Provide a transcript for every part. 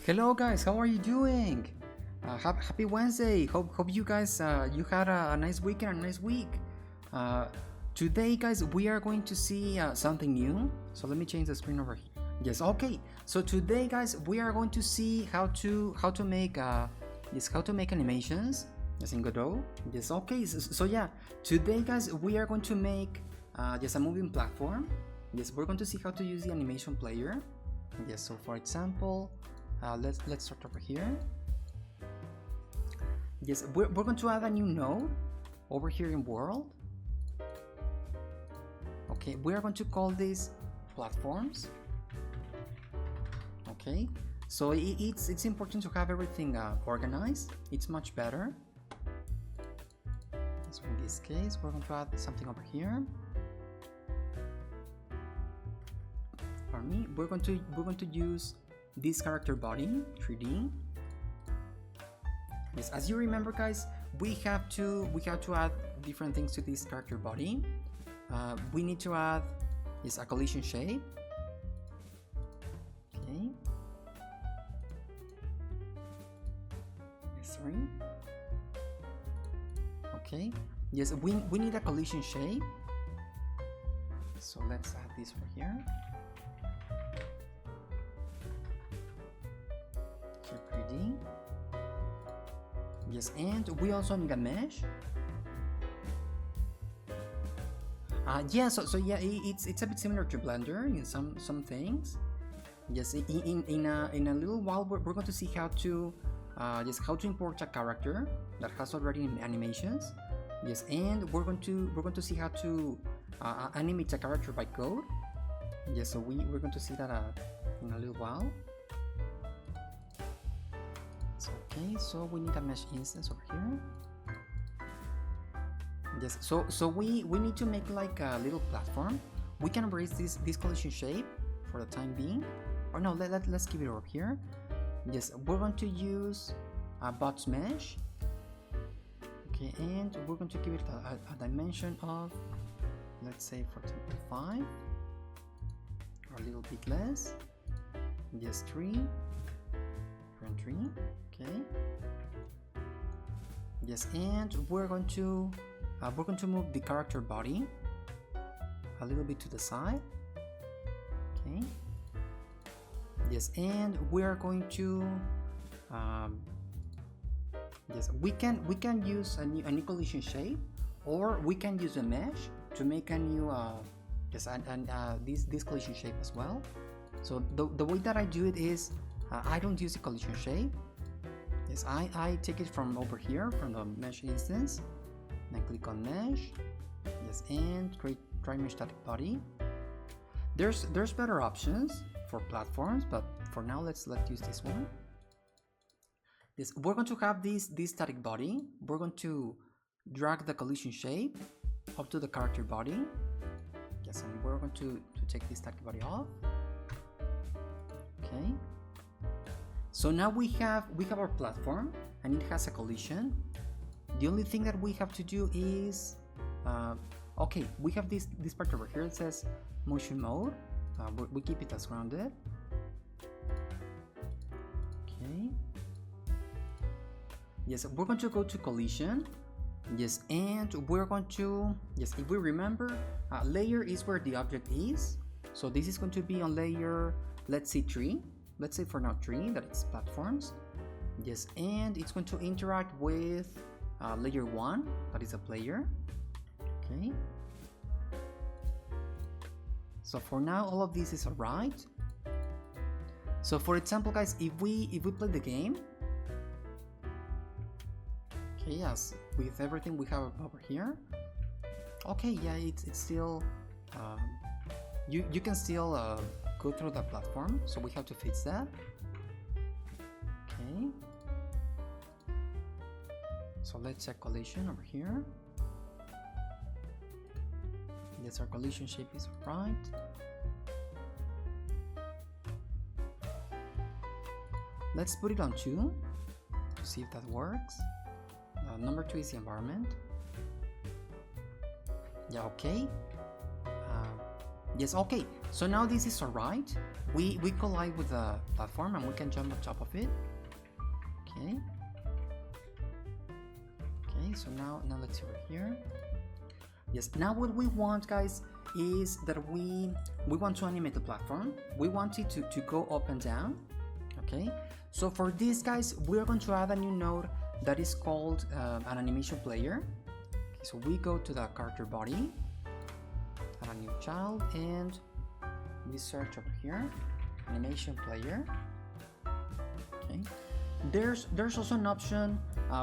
Hello guys, how are you doing? Happy Wednesday. Hope you guys you had a nice weekend, a nice week. Uh, Today guys we are going to see something new. So let me change the screen over here. Yes, okay. So today guys we are going to see how to make how to make animations. Yes, in Godot. Yes, okay. So yeah, today guys we are going to make just a moving platform. Yes, we're going to see how to use the animation player. Yes, so for example, let's start over here. Yes, we're going to add a new node over here in world. Okay, we are going to call this platforms. Okay, so it's important to have everything organized. It's much better. So in this case, we're going to add something over here. For me, we're going to use this character body 3D. Yes, as you remember guys, we have to add different things to this character body. We need to add a collision shape. Okay. Sorry. Okay. Yes, we need a collision shape. So let's add this over here. Yes, and we also need a mesh. Yeah, so yeah, it's a bit similar to Blender in some things. Yes, in a little while we're going to see how to how to import a character that has already animations. Yes, and we're going to see how to animate a character by code. Yes, so we're going to see that in a little while. Okay, so we need a mesh instance over here. Yes, so we need to make like a little platform. We can erase this collision shape for the time being. Or no, let's keep it over here. Yes, we're going to use a box mesh. Okay, and we're going to give it a dimension of, let's say, for example, 5 or a little bit less. Yes, 3 and 3. Okay. Yes, and we're going to move the character body a little bit to the side. Okay. Yes, and we are going to yes, we can use a new collision shape, or we can use a mesh to make a new this collision shape as well. So the way that I do it is I don't use a collision shape. Yes, I take it from over here from the mesh instance, and I click on mesh. Yes, and create dry mesh static body. There's better options for platforms, but for now let's use this one. Yes, we're going to have this static body. We're going to drag the collision shape up to the character body. Yes, and we're going to take this static body off. Okay. So now we have our platform, and it has a collision. The only thing that we have to do is okay, we have this part over here. It says motion mode. We keep it as grounded. Okay. Yes, we're going to go to collision. Yes, and we're going to, yes, if we remember, layer is where the object is. So this is going to be on layer, let's say 3. Let's say for now 3, that it's platforms. Yes, and it's going to interact with layer 1, that is a player. Okay. So for now, all of this is alright. So for example, guys, if we play the game, okay, yes, with everything we have over here, okay, yeah, it's still you can still go through the platform, so we have to fix that. Okay, so let's check collision over here. Yes, our collision shape is right. Let's put it on 2 to see if that works. Number 2 is the environment. Yeah, okay. Yes, okay. So now this is alright. We collide with the platform and we can jump on top of it. Okay. Okay, so now let's see over here. Yes, now what we want, guys, is that we want to animate the platform. We want it to go up and down. Okay, so for this, guys, we're going to add a new node that is called an animation player. Okay, so we go to the character body, add a new child, and we search over here, animation player. Okay, there's also an option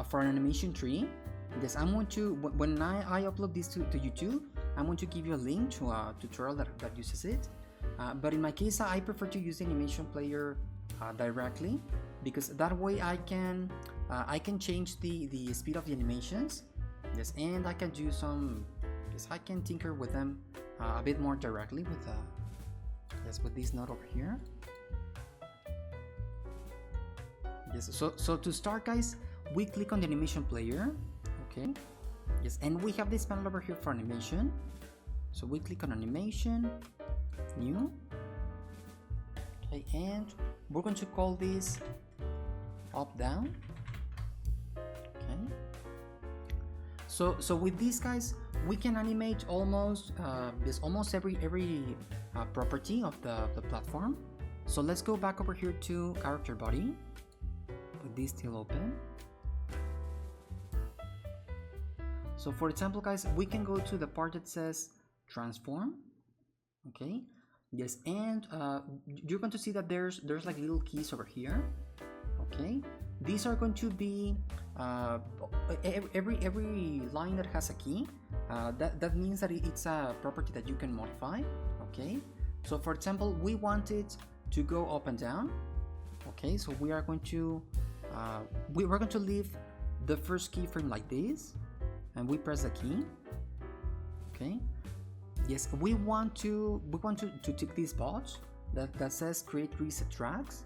for an animation tree. Yes, I'm going to, when I upload this to YouTube, I'm going to give you a link to a tutorial that uses it. But in my case, I prefer to use the animation player directly, because that way I can change the speed of the animations. Yes, and I can do some, yes, I can tinker with them a bit more directly with with this node over here. Yes, so to start, guys, we click on the animation player. Okay, yes, and we have this panel over here for animation. So we click on animation, new. Okay, and we're going to call this up down. Okay, so with these, guys, we can animate almost almost every property of the platform. So let's go back over here to character body with this still open. So for example, guys, we can go to the part that says transform. Okay, yes, and you're going to see that there's like little keys over here. Okay, these are going to be every line that has a key. That means that it's a property that you can modify. Okay, so for example, we want it to go up and down. Okay, so we are going to we're going to leave the first keyframe like this, and we press the key. Okay, yes, we want to tick this box that says create reset tracks,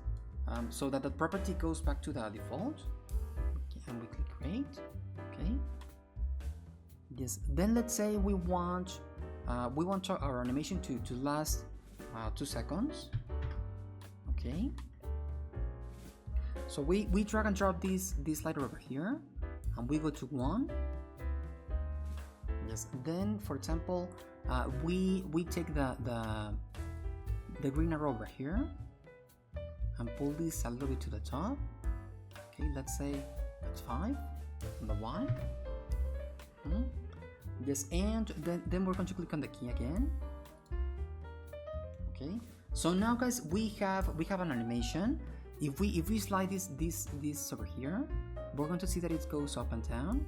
so that the property goes back to the default. Okay, and we click create. Okay, yes, then let's say we want our animation to last 2 seconds. Okay, so we drag and drop this slider over here, and we go to 1. Yes, then for example, we take the green arrow over here and pull this a little bit to the top. Okay, let's say that's 5 on the Y. Yes, and then we're going to click on the key again. Okay, so now, guys, we have an animation. If we slide this over here, we're going to see that it goes up and down.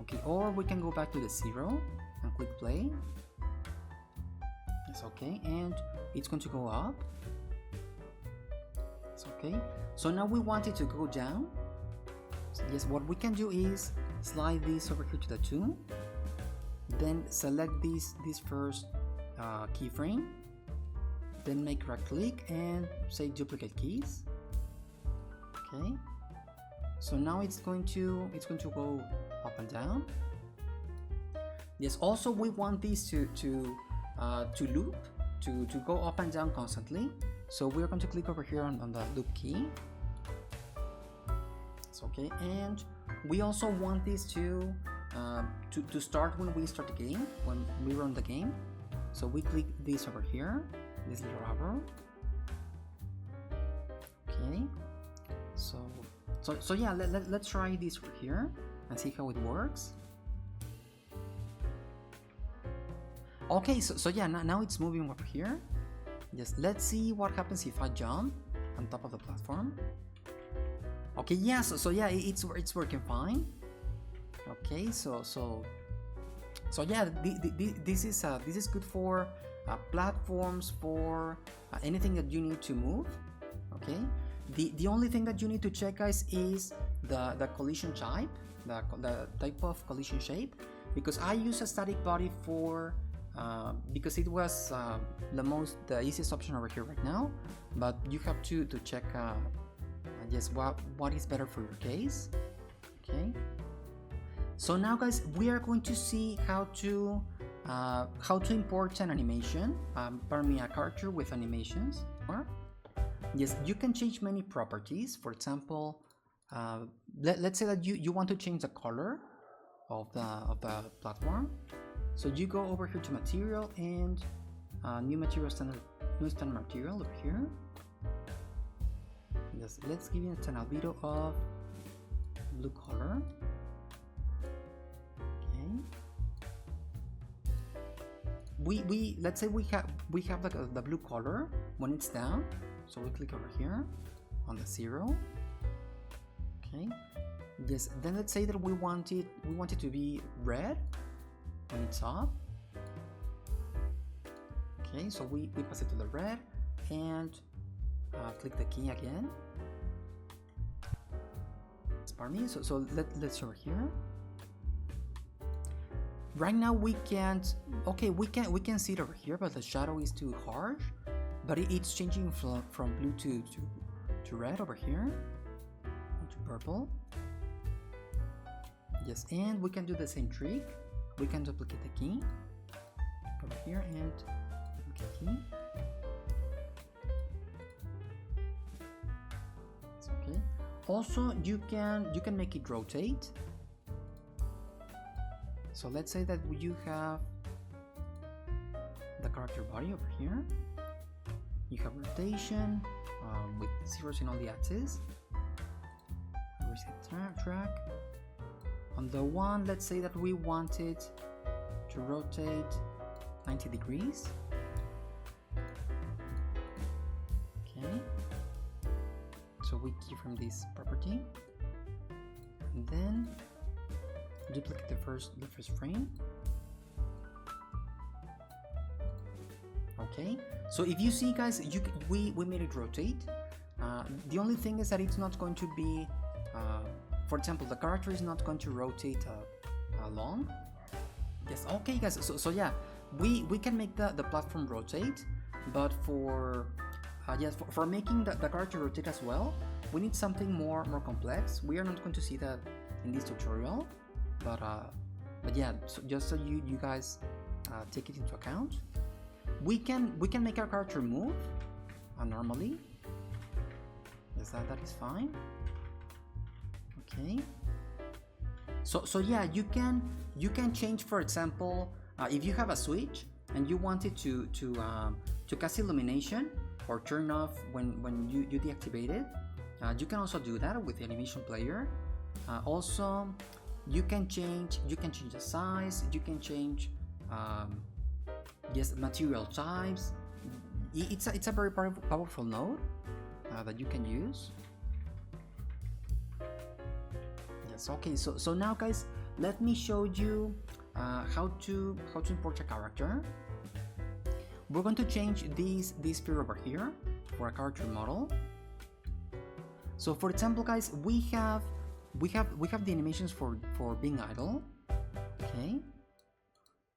Okay, or we can go back to the 0 and click play. It's okay, and it's going to go up. It's okay. So now we want it to go down. So yes, what we can do is slide this over here to the 2, then select this first keyframe, then make right click and say duplicate keys. Okay, so now it's going to go up and down. Yes, also we want this to loop, to go up and down constantly. So we're going to click over here on the loop key. It's okay, and we also want this to start when we start the game, when we run the game. So we click this over here, this little arrow. Okay, so yeah, let's try this over here and see how it works. Okay, so yeah, now it's moving over here. Yes, let's see what happens if I jump on top of the platform. Okay, yeah, so yeah, it's working fine. Okay, so yeah, this is good for platforms, for anything that you need to move. Okay, the only thing that you need to check, guys, is the collision type, the type of collision shape, because I use a static body for because it was the easiest option over here right now, but you have to check yes, what is better for your case. Okay, so now, guys, we are going to see how to how to import an animation, pardon me, a character with animations. Or yes, you can change many properties. For example, let's say that you want to change the color of the platform. So you go over here to material and new standard material over here. Yes, let's give it an albedo of blue color. Okay. We let's say we have the blue color when it's down. So we click over here on the 0. Okay. Yes. Then let's say that we want it to be red when it's up. Okay. So we pass it to the red and click the key again. Pardon me. So let's see over here. Right now we can't. Okay, we can see it over here, but the shadow is too harsh. But it's changing from blue to red over here, to purple. Yes, and we can do the same trick. We can duplicate the key over here and duplicate key. It's okay. Also, you can make it rotate. So let's say that you have the character body over here. You have rotation with zeros in all the axes. Reset track. On the one, let's say that we want it to rotate 90 degrees. Okay. So we key from this property, and then duplicate the first frame. Okay, so if you see, guys, we made it rotate. The only thing is that it's not going to be, for example, the character is not going to rotate long. Yes, okay, guys. So yeah, we can make the platform rotate, but for yes, for making the character rotate as well, we need something more complex. We are not going to see that in this tutorial, but yeah, so just so you guys take it into account. We can make our character move normally. Yes, that is fine. Okay. So yeah, you can change, for example, if you have a switch and you want it to cast illumination or turn off when you deactivate it, you can also do that with the animation player. Also, you can change the size. You can change yes, material types. It's a very powerful node that you can use. Yes, okay. So now, guys, let me show you how to import a character. We're going to change this sphere over here for a character model. So for example, guys, we have the animations for being idle. Okay.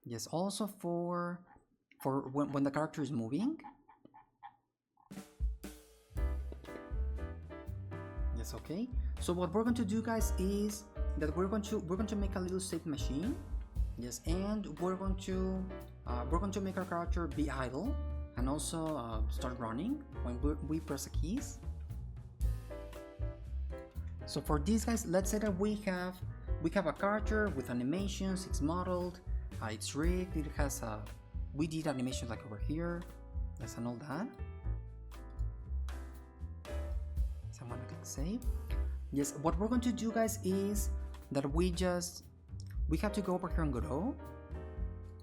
Yes, also for when the character is moving. Yes, okay. So what we're going to do, guys, is that we're going to make a little state machine. Yes, and we're going to make our character be idle and also start running when we press the keys. So for these, guys, let's say that we have a character with animations. It's modeled, it's rigged, it has we did animations like over here, yes, and all that. So I'm gonna click save. Yes, what we're going to do, guys, is that we have to go over here on Godot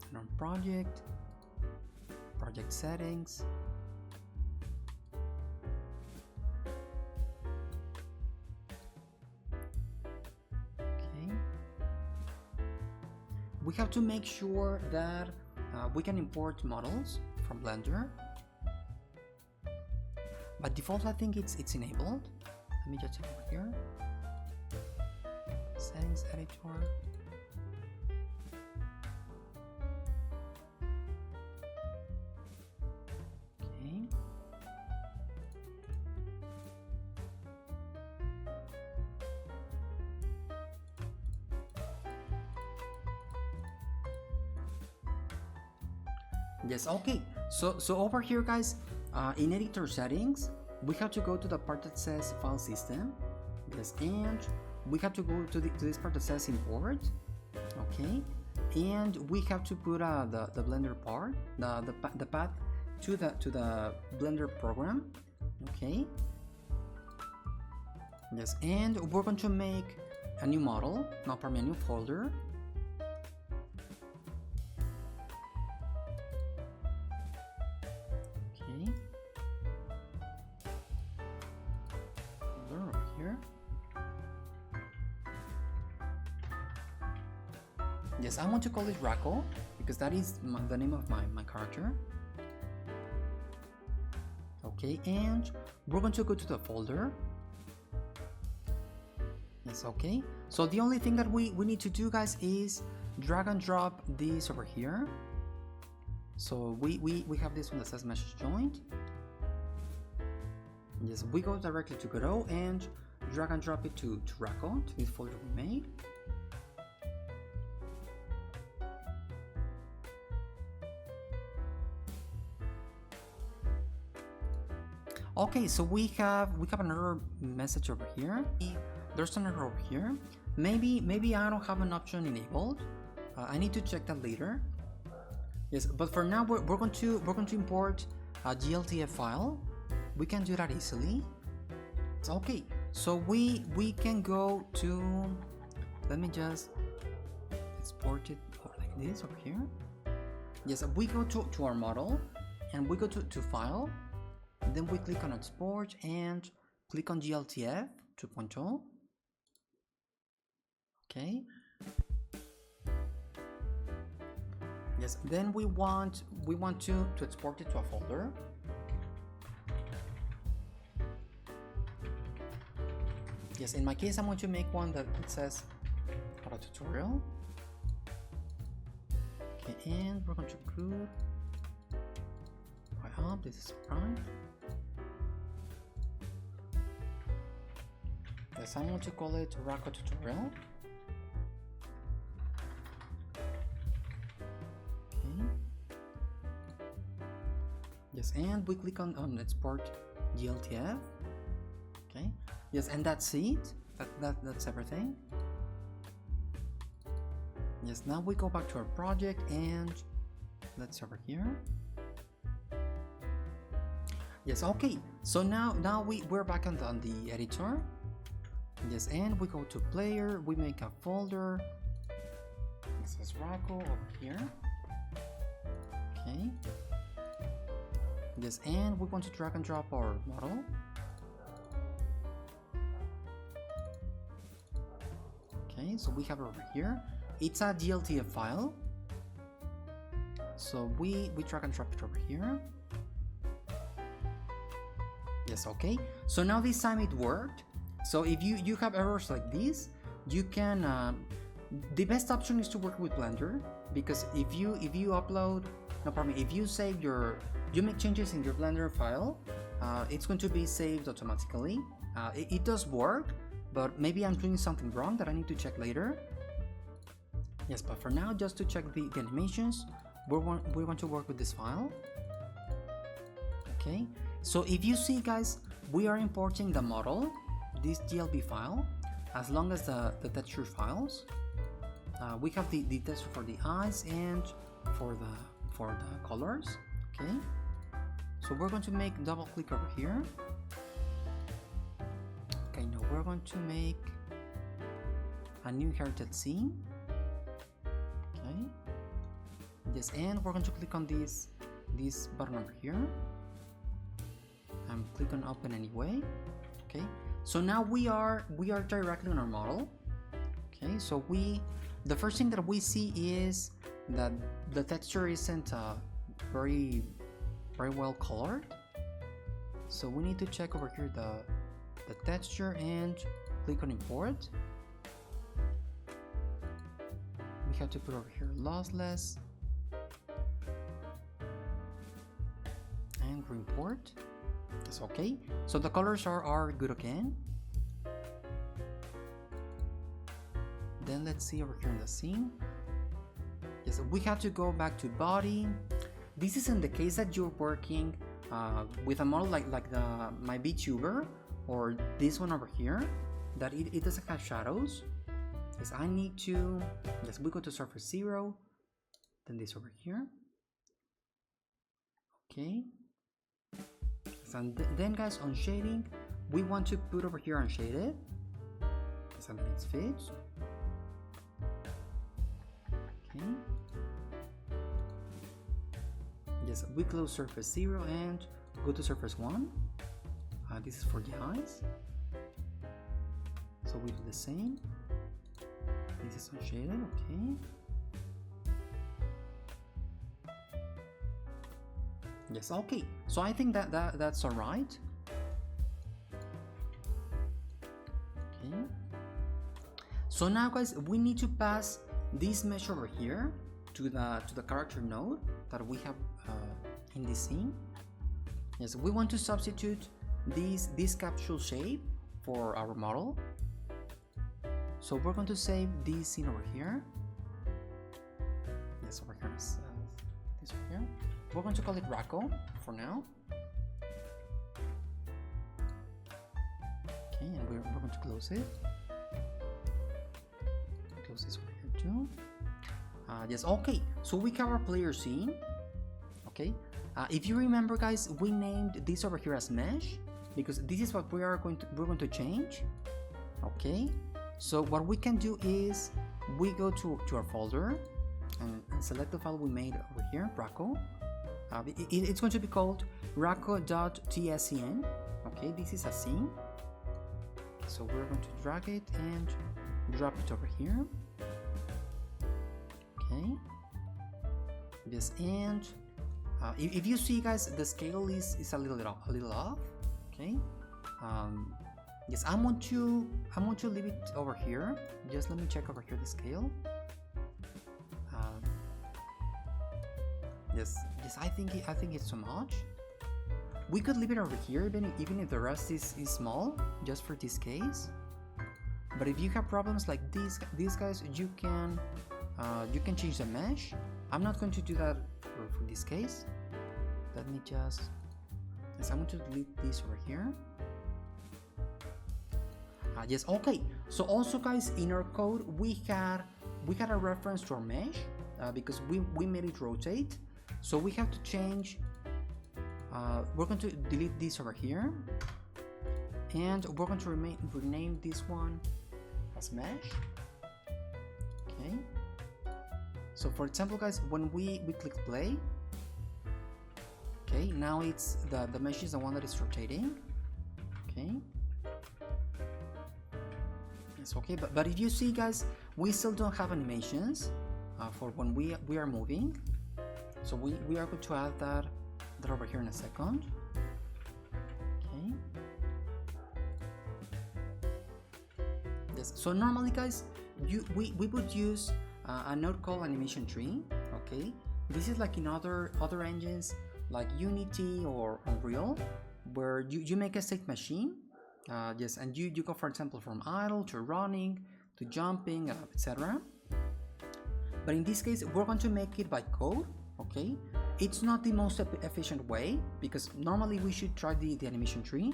and on project settings. We have to make sure that we can import models from Blender. By default, I think it's enabled. Let me just check over here. Settings editor. Okay. Yes, okay. So over here, guys, in editor settings, we have to go to the part that says file system. Yes, and we have to go to this part that says import. Okay, and we have to put the Blender part, the path to the Blender program. Okay. Yes, and we're going to make a new model, not from a new folder. Okay. Folder over here. Yes, I want to call it Racco because that is the name of my character. Okay, and we're going to go to the folder. Yes, okay. So the only thing that we need to do, guys, is drag and drop this over here. So we have this one that says message joint. Yes, we go directly to Godot and drag and drop it to Racco, to this folder we made. Okay, so we have another message over here. There's an error over here. Maybe I don't have an option enabled. I need to check that later. Yes, but for now we're going to import a GLTF file. We can do that easily. Okay, so we can go to. Let me just export it like this over here. Yes, we go to our model and we go to file. Then we click on export and click on GLTF 2.0. Okay. Yes, then we want to export it to a folder. Yes, in my case I'm going to make one that says Godot tutorial. Okay, and we're going to include this is prime. Yes, I'm going to call it Racco tutorial. Okay. Yes, and we click on export GLTF. Okay. Yes, and that's it. That's everything. Yes, now we go back to our project and let's over here. Yes, okay. So now we're back on the editor. Yes, and we go to player, we make a folder. This is Racco over here. Okay. Yes, and we want to drag and drop our model. Okay, so we have it over here. It's a GLTF file. So we drag and drop it over here. Yes, okay. So now this time it worked. So if you have errors like this, you can the best option is to work with Blender, because if you upload, no problem, if you save you make changes in your Blender file, it's going to be saved automatically. It does work, but maybe I'm doing something wrong that I need to check later. Yes, but for now, just to check the animations, we want to work with this file. Okay, so if you see, guys, we are importing the model, this GLB file, as long as the texture files. We have the texture for the eyes and for the colors. Okay, so we're going to make double click over here. Okay, now we're going to make a new inherited scene. Okay, yes, and we're going to click on this button over here and click on open anyway. Okay, so now we are directly on our model. Okay, so the first thing that we see is that the texture isn't very well colored. So we need to check over here the texture and click on import. We have to put over here lossless and import. It's okay. So the colors are good again. Then let's see over here in the scene. Yes, we have to go back to body, This is in the case that you're working with a model like my VTuber or this one over here, that it doesn't have shadows. Yes, I need to, yes, we go to surface 0, then this over here. Okay. And then guys, on shading, we want to put over here unshaded. And then it's fixed. Okay. Yes, we close surface 0 and go to surface 1. This is for the eyes. So we do the same. This is unshaded, okay. Yes, okay. So I think that's alright. Okay. So now guys, we need to pass this mesh over here to the character node that we have in this scene. Yes, we want to substitute this capsule shape for our model. So we're going to save this scene over here. Yes, over here is this over here. We're going to call it Racco for now. Okay, and we're going to close it. Close this over here too. Yes, okay. So we have our player scene. Okay. If you remember, guys, we named this over here as mesh because this is what we're going to change. Okay. So what we can do is we go to our folder and select the file we made over here, Racco. It's going to be called racco.tscn. Okay, this is a scene. So we're going to drag it and drop it over here. Okay. Yes, and if you see, guys, the scale is a little off. Okay. Yes, I want to leave it over here. Just let me check over here the scale. Yes, I think it's too much. We could leave it over here, even if the rest is small, just for this case. But if you have problems like these guys, you can change the mesh. I'm not going to do that for this case. Let me just. Yes, I'm going to delete this over here. Yes, okay. So also, guys, in our code we had a reference to our mesh because we made it rotate. So we have to change. We're going to delete this over here, and we're going to rename this one as mesh. Okay. So for example, guys, when we click play, okay, now it's the mesh is the one that is rotating. Okay. It's okay, but if you see, guys, we still don't have animations for when we are moving. So we are going to add that over here in a second. Okay. Yes. So normally, guys, we would use a node called animation tree. Okay. This is like in other engines like Unity or Unreal, where you make a state machine. Yes, and you go, for example, from idle to running to jumping, etc. But in this case, we're going to make it by code. Okay, it's not the most efficient way because normally we should try the animation tree,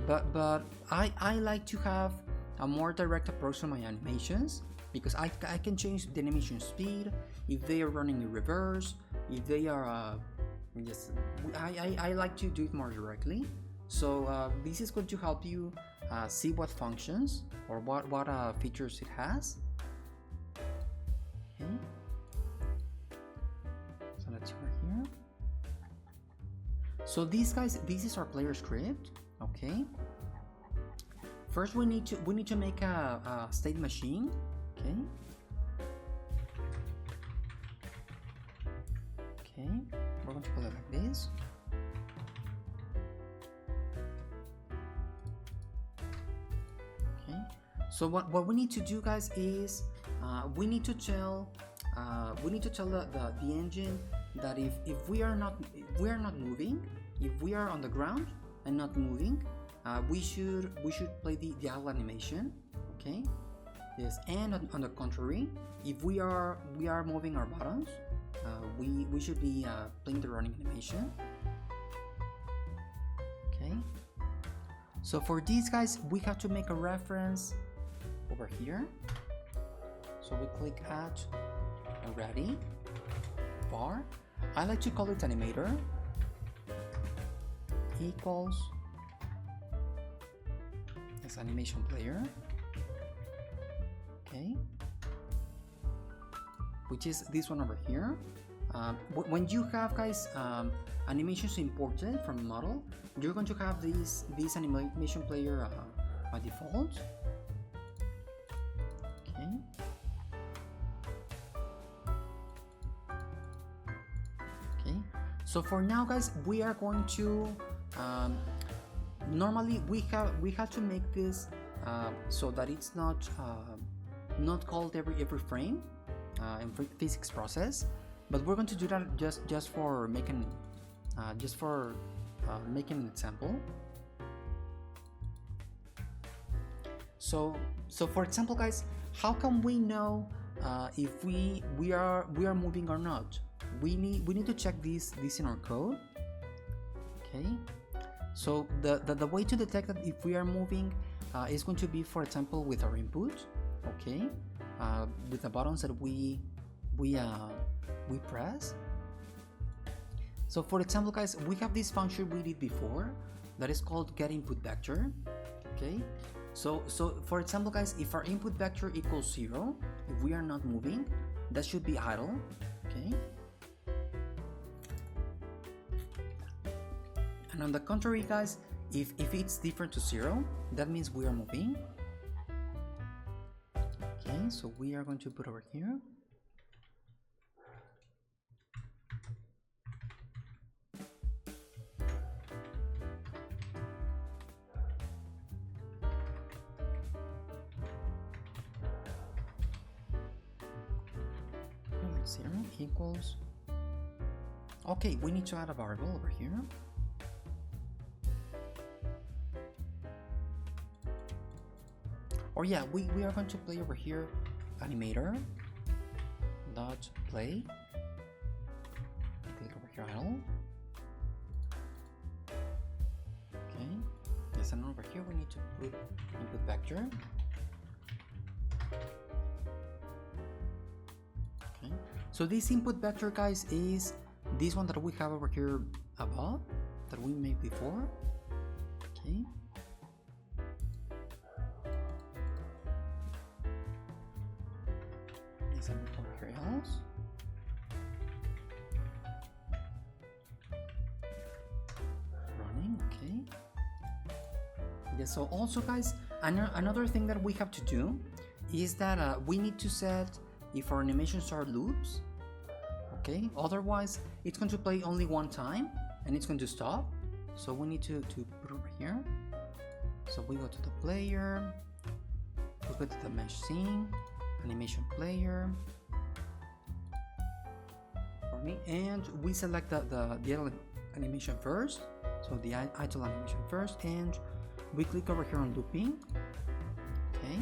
but I like to have a more direct approach to my animations because I can change the animation speed if they are running in reverse, if they are yes, I like to do it more directly. So this is going to help you see what functions or what features it has. Okay. So let's go here. So these guys, this is our player script. Okay. First, we need to make a state machine. Okay. Okay. We're going to call it like this. So what we need to do, guys, is we need to tell the engine that if we are not moving, if we are on the ground and not moving, we should play the idle animation. Okay. Yes, and on the contrary, if we are moving our buttons, we should be playing the running animation. Okay. So for these guys, we have to make a reference over here. So we click add already var. I like to call it animator equals this animation player. Okay. Which is this one over here. When you have, guys, animations imported from a model, you're going to have this animation player by default. Okay. Okay. So for now, guys, we are going to normally we have to make this so that it's not called every frame. In physics process, but we're going to do that just for making making an example. So for example, guys, how can we know if we are moving or not? We need to check this in our code. Okay, so the way to detect that if we are moving is going to be, for example, with our input. Okay. With the buttons that we press. So for example, guys, we have this function we did before that is called get input vector. Okay, so for example, guys, if our input vector equals 0, if we are not moving, that should be idle. Okay, and on the contrary, guys, if it's different to 0, that means we are moving. Okay, so we are going to put over here. Zero equals. Okay, we need to add a variable over here. Or yeah, we are going to play over here animator dot play. Click over here idle. Okay. Yes, and over here we need to put input vector. Okay. So this input vector, guys, is this one that we have over here above that we made before. Okay. Over here else. Running, okay. Yeah, so also, guys, another thing that we have to do is that we need to set if our animations are loops. Okay, otherwise it's going to play only one time and it's going to stop. So we need to put over here. So we go to the player, we go to the mesh scene, animation player for me, and we select the animation first, so the idle animation first, and we click over here on looping. Okay,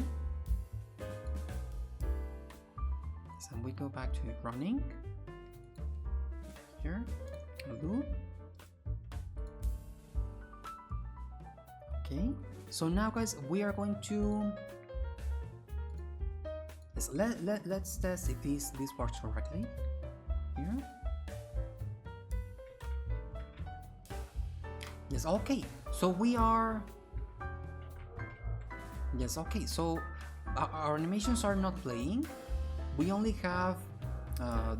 so we go back to running here, loop. Okay, so now, guys, we are going to let's test if this works correctly here. Yes, okay, so we are, yes, okay, so our animations are not playing. We only have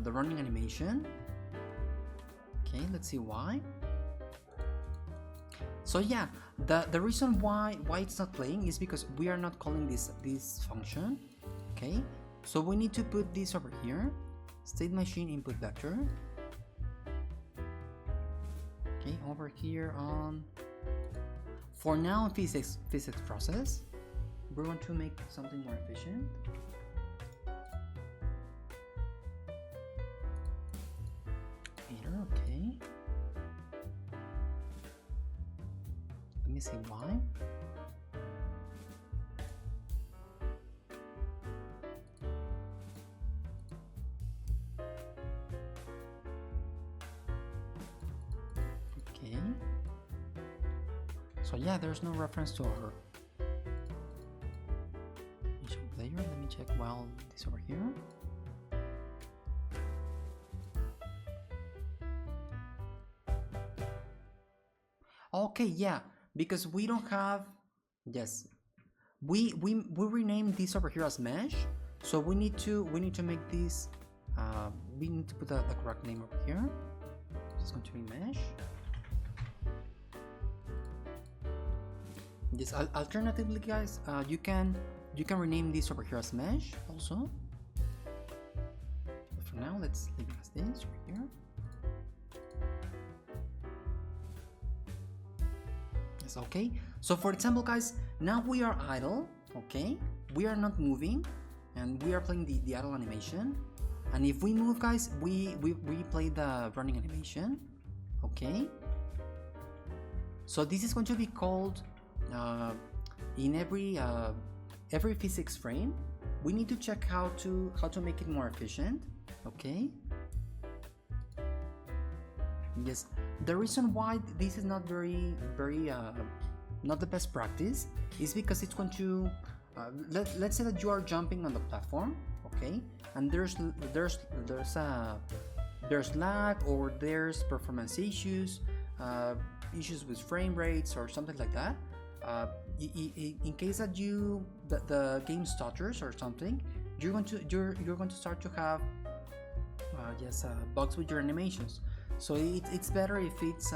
the running animation. Okay, let's see why. So yeah, the reason why it's not playing is because we are not calling this function. Okay, so we need to put this over here, state machine input vector. Okay, over here on, for now, physics process, we're going to make something more efficient. Okay, let me see why. So yeah, there's no reference to our initial player. Let me check while this over here. Okay, yeah, because we don't have, yes, we renamed this over here as mesh, so we need to make this, we need to put the correct name over here. It's going to be mesh. Yes, alternatively, guys, you can rename this over here as mesh also. But for now, let's leave it as this right here. Yes, okay. So for example, guys, now we are idle. Okay, we are not moving, and we are playing the idle animation. And if we move, guys, we play the running animation. Okay. So this is going to be called. In every physics frame, we need to check how to make it more efficient. Okay. Yes, the reason why this is not very not the best practice is because it's going to let's say that you are jumping on the platform, okay, and there's lag, or there's performance issues, issues with frame rates or something like that. In case that the game stutters or something, you're going to start to have bugs with your animations. So it's better if it's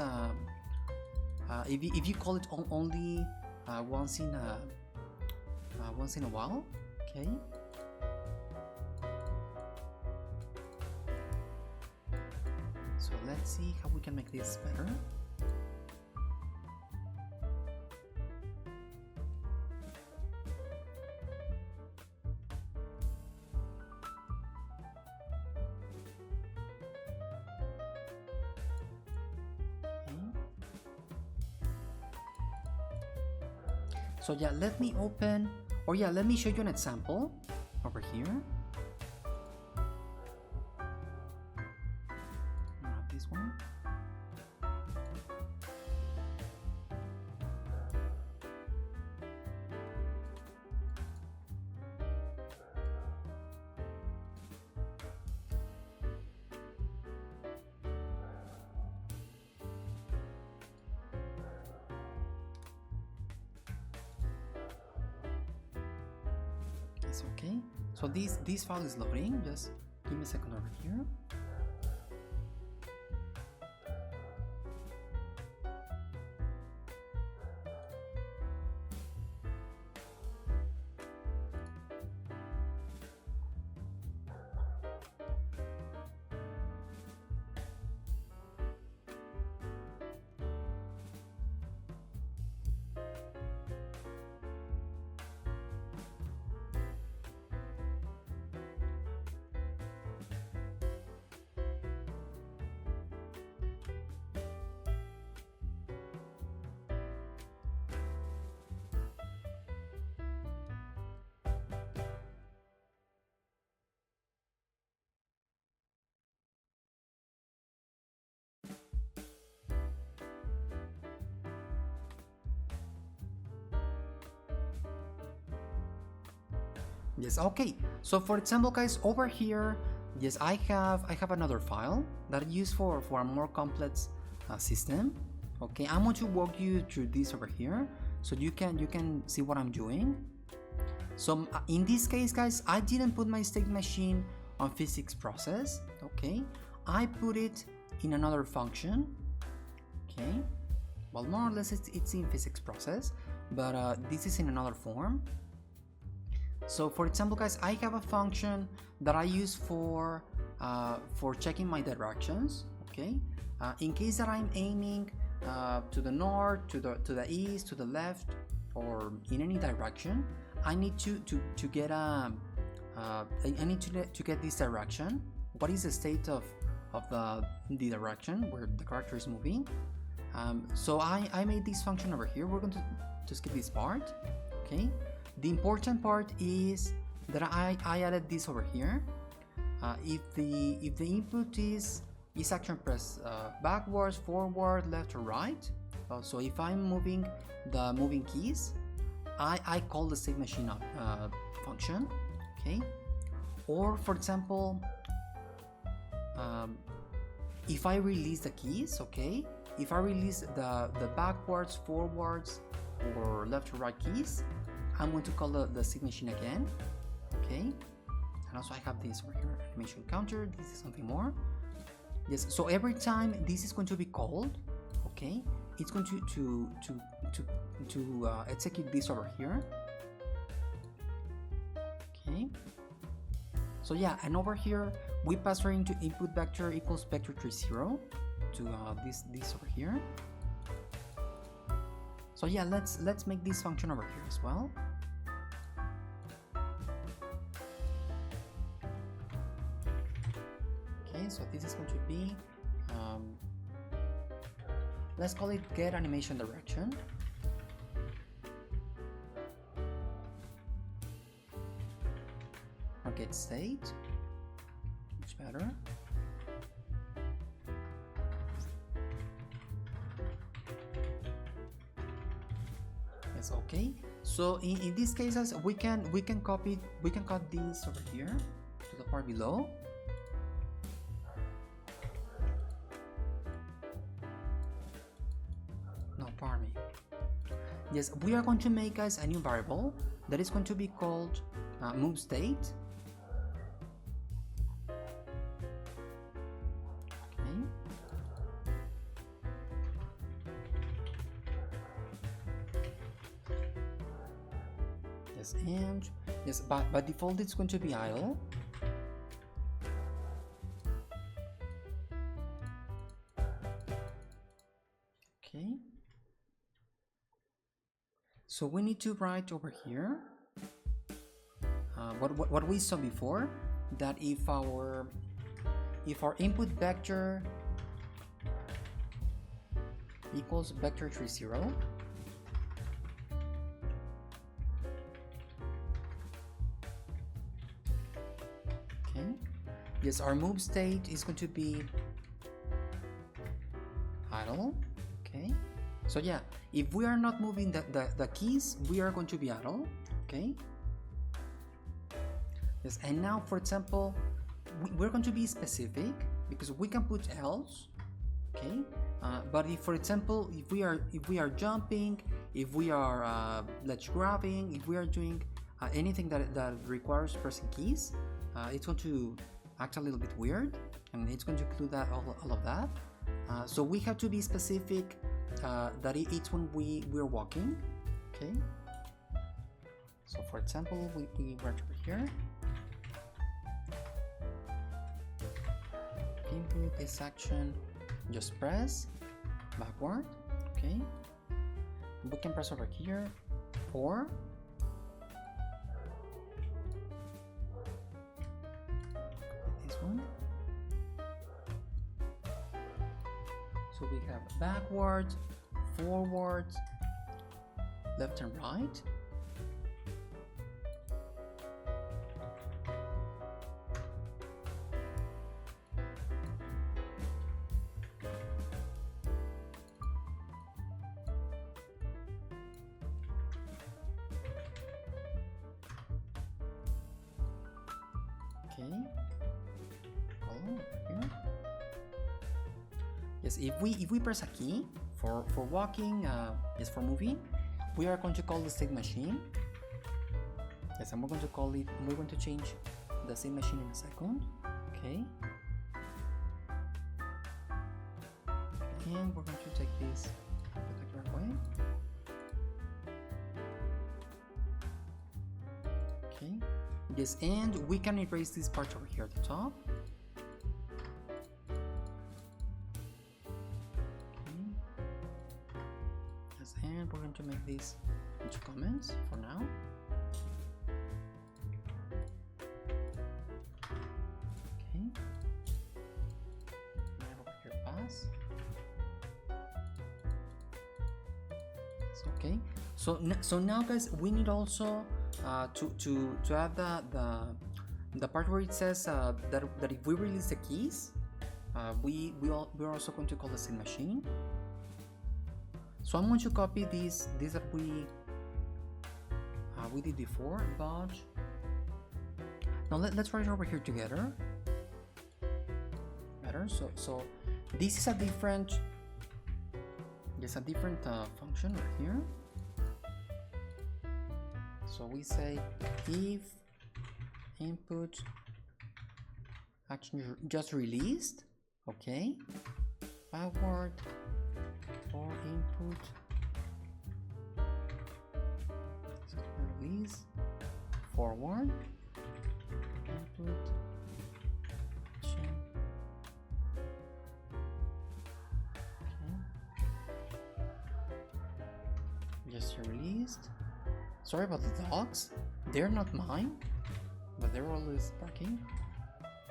if you call it only once in a while. Okay. So let's see how we can make this better. So yeah, let me open, or yeah, let me show you an example over here. Grab this one. It's okay. So this file is loading. Just give me a second over here. Yes, okay. So for example, guys, over here, yes, I have another file that I use for a more complex system. Okay, I'm going to walk you through this over here so you can see what I'm doing. So in this case, guys, I didn't put my state machine on physics process. Okay, I put it in another function. Okay, well, more or less it's in physics process, but this is in another form. So for example, guys, I have a function that I use for checking my directions. Okay, in case that I'm aiming to the north, to the east, to the left, or in any direction, I need to get I need to get this direction. What is the state of the direction where the character is moving? So I made this function over here. We're going to skip this part. Okay. The important part is that I added this over here. If the input is action press backwards, forward, left, or right, So if I'm moving the moving keys, I call the save machine function, okay? Or for example, if I release the keys, okay? If I release the backwards, forwards, or left to right keys, I'm going to call the save machine again, okay? And also I have this over here, animation counter. This is something more. Yes, so every time this is going to be called, okay, it's going to execute this over here. Okay. So yeah, and over here we pass her into input vector equals vector 30 to this over here. So yeah, let's make this function over here as well. Okay, so this is going to be let's call it get animation direction. Or get state. Much better. Yes, okay. So in these cases we can cut this over here to the part below. Pardon me. Yes, we are going to make, guys, a new variable that is going to be called move state. Okay. Yes, and yes, by default it's going to be idle. Okay. So we need to write over here what we saw before, that if our input vector equals vector 30, okay, yes, our move state is going to be idle. Okay. So yeah, if we are not moving the keys, we are going to be idle, okay? Yes, and now, for example, we're going to be specific because we can put else, okay? But if, for example, if we are jumping, if we are let's grabbing, if we are doing anything that requires pressing keys, it's going to act a little bit weird, and it's going to include that all of that. So we have to be specific. That it's when we're walking, okay? So for example, we write over here, input this action, just press backward, okay? We can press over here, or this one. So we have backwards, forwards, left and right. Okay. Oh, here. Yes, if we press a key for walking, yes, for moving, we are going to call the save machine. Yes, and we're going to change the save machine in a second. Okay. And we're going to take this particular way. Okay. Yes, and we can erase this part over here at the top. And we're going to make these into comments for now. Okay. And over here pass. Okay. So now, guys, we need also to add the part where it says that if we release the keys, we're also going to call the save machine. So I'm going to copy this that we did before, but now let's write it over here together. Better. So this is a different. There's a different function right here. So we say if input action just released, okay, backward for input release, forward input action. Just released. Sorry about the dogs. They're not mine, but they're always barking.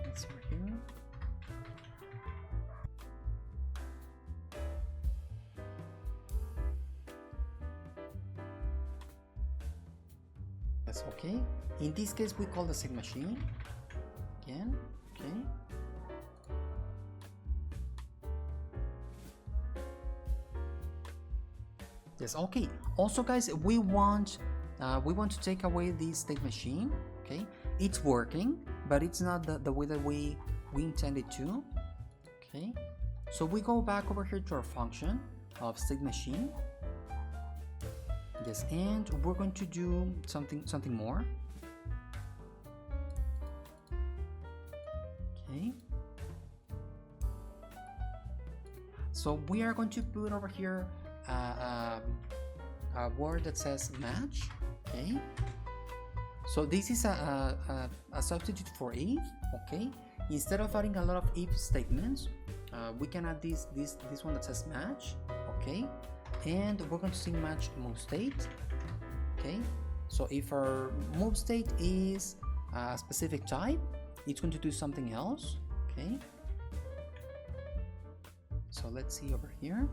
Let's see here. That's okay. In this case, we call the same machine. Again, okay. Yes, okay. Also, guys, we want to take away this state machine. Okay, it's working, but it's not the way that we intended to. Okay, so we go back over here to our function of state machine. Yes, and we're going to do something more. Okay, so we are going to put over here a word that says match. Okay, so this is a substitute for if. Okay, instead of adding a lot of if statements, we can add this one that says match. Okay, and we're going to say match move state. Okay, so if our move state is a specific type, it's going to do something else. Okay, so let's see over here.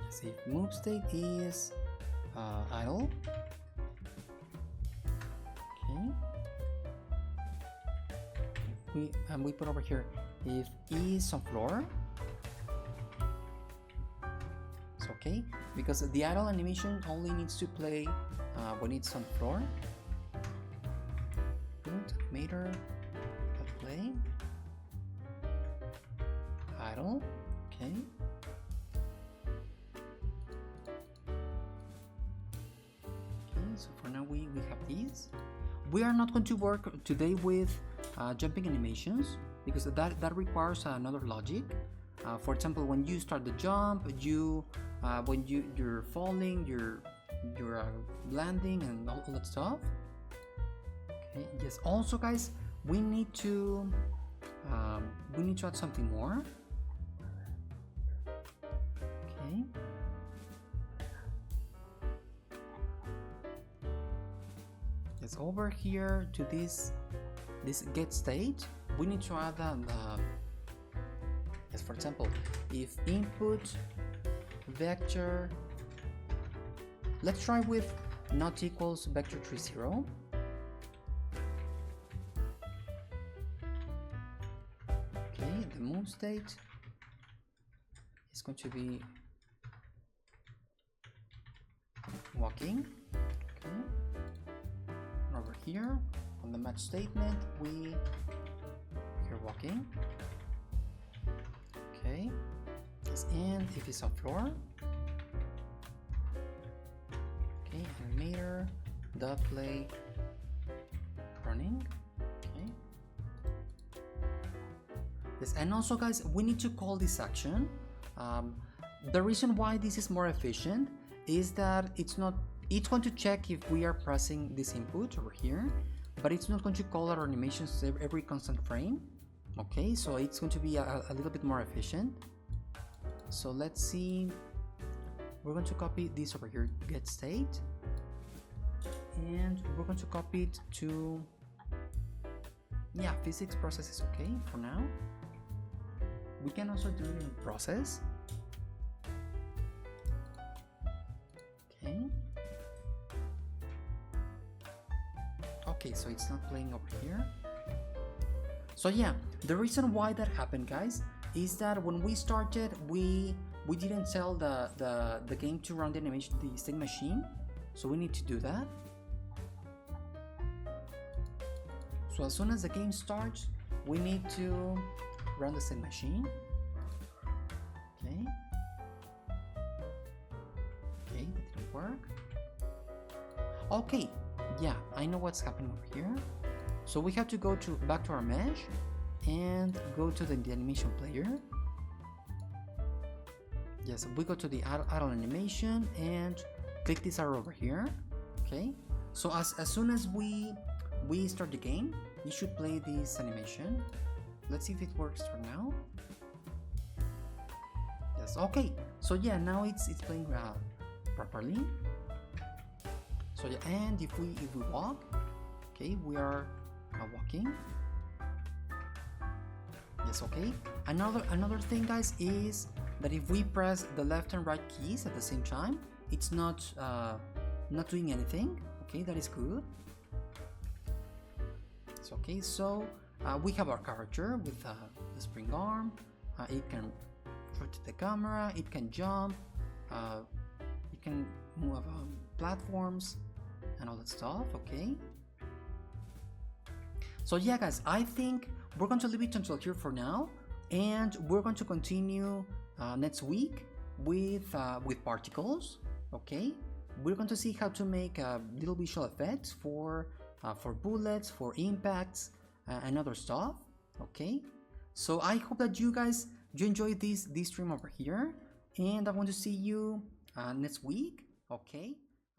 So if move state is idle, okay, we put over here if E is on floor, it's okay, because the idle animation only needs to play when it's on floor. Put meter play idle, okay. So for now we have these. We are not going to work today with jumping animations because that requires another logic. For example, when you start the jump, when you're falling, you're landing and all that stuff. Okay. Yes. Also, guys, we need to add something more. Okay. It's over here to this get state. We need to add yes, for example, if input vector, let's try with not equals vector 30. Okay, the move state is going to be walking. Okay. Over here on the match statement, you're walking. Okay, and if it's on floor, okay, animator dot play running. Okay. Yes, and also, guys, we need to call this action. The reason why this is more efficient is that it's going to check if we are pressing this input over here, but it's not going to call our animations every constant frame. Okay, so it's going to be a little bit more efficient. So let's see, we're going to copy this over here, get state, and we're going to copy it to, yeah, physics process is okay for now. We can also do it in process. Okay. Okay, so it's not playing over here. So yeah, the reason why that happened, guys, is that when we started, we we didn't tell the game to run the animation to the state machine, so we need to do that. So as soon as the game starts, we need to run the state machine. Okay. Okay, that didn't work. Okay, yeah, I know what's happening over here. So we have to go back to our mesh and go to the animation player. Yes, we go to the idle animation and click this arrow over here. Okay, so as soon as we start the game, you should play this animation. Let's see if it works for now. Yes, okay. So yeah, now it's playing properly. So yeah, and if we walk, okay, we are walking. Yes, okay. Another thing, guys, is that if we press the left and right keys at the same time, it's not doing anything. Okay, that is good. It's okay. So we have our character with the spring arm. It can rotate the camera. It can jump. It can move platforms and all that stuff. Okay. So yeah, guys, I think we're going to leave it until here for now, and we're going to continue next week with particles. Okay, we're going to see how to make little visual effects for bullets, for impacts, and other stuff. Okay, so I hope that you enjoyed this stream over here, and I want to see you next week. Okay.